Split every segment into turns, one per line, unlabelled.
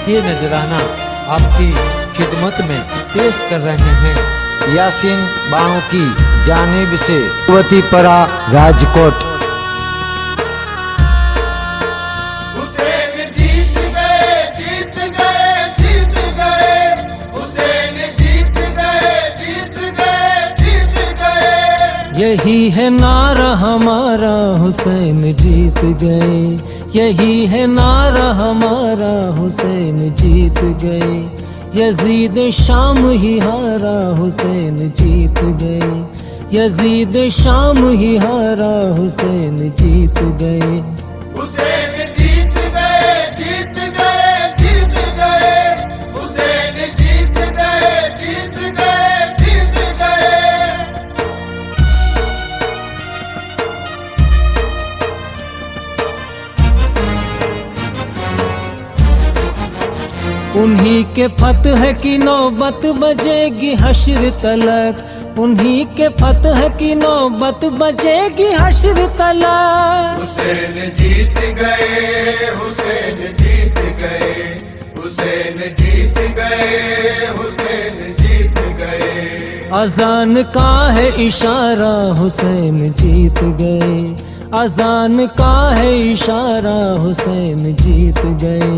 ये नजराना आपकी खिदमत में पेश कर रहे हैं
यासीन बाणों की जानिब से वतीपरा राजकोट।
यही है नारा हमारा, हुसैन जीत गए। यही है नारा हमारा, हुसैन जीत गए। यजीद शाम ही हारा, हुसैन जीत गए। यजीद शाम ही हारा, हुसैन जीत गए। उन्हीं के फतह की नौबत बजेगी हश्र तलक। उन्हीं के फतह की नौबत बजेगी हश्र तलक।
हुसैन जीत गए, हुसैन जीत गए, हुसैन जीत गए, हुसैन जीत गए।
अजान का है इशारा, हुसैन जीत गए। अजान का है इशारा, हुसैन जीत गए।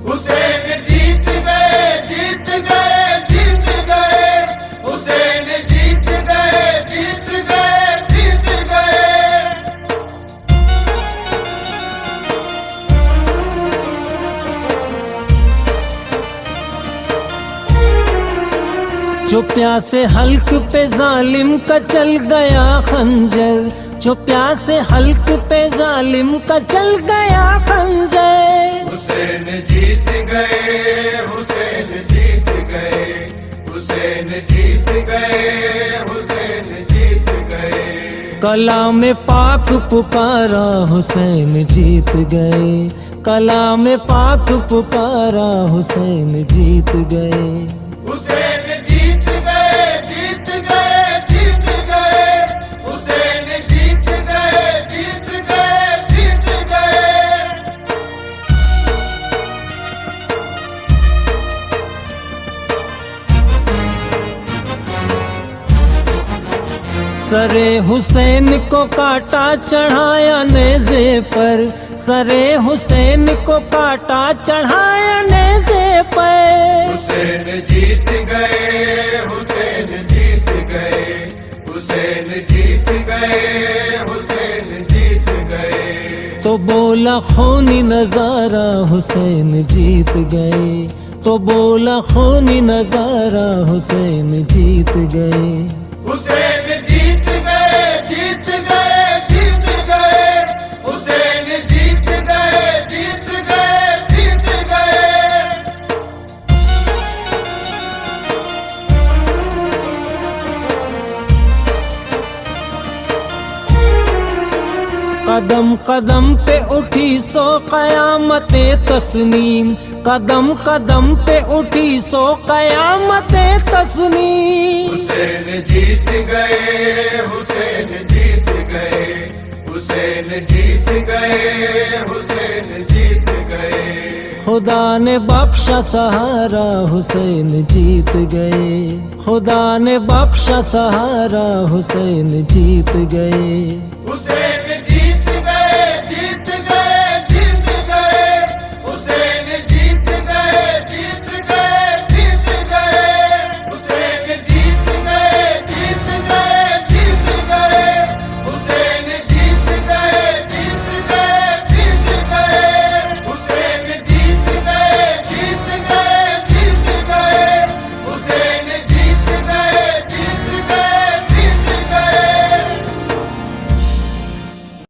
हुसैन जीत गए, जीत गए, जीत गए। हुसैन जीत गए, जीत गए, जीत गए।
जो प्यासे हल्क पे जालिम का चल गया खंजर। जो प्यासे हल्क पे जालिम का चल गया खंजर।
हुसैन जीत गए, हुसैन जीत गए, हुसैन जीत गए, हुसैन जीत गए।
कलाम पाक पुकारा, हुसैन जीत गए। कलाम पाक पुकारा, हुसैन जीत गए।
हुसैन जीत गए, जीत गए, जीत गए। हुसैन जीत गए, जीत गए, जीत गए।
सरे हुसैन को काटा चढ़ाया नेज़े पर। सरे हुसैन को काटा चढ़ाया नेज़े पर।
हुसैन जीत गए, हुसैन जीत गए, हुसैन जीत गए, हुसैन जीत गए।
तो बोला खूनी नजारा, हुसैन जीत गए। तो बोला खूनी नजारा, हुसैन जीत गए।
हुसैन जीत गए, जीत गए, जीत गए। हुसैन जीत गए, जीत गए, जीत गए।
कदम कदम पे उठी सो कयामते तस्नीम। कदम कदम पे उठी सो कयामते तस्नीम।
हुसैन जीत गए, हुसैन जीत गए, हुसैन जीत गए, हुसैन जीत गए।
खुदा ने बख्शा सहारा, हुसैन जीत गए। खुदा ने बख्शा सहारा, हुसैन जीत गए।
हुसैन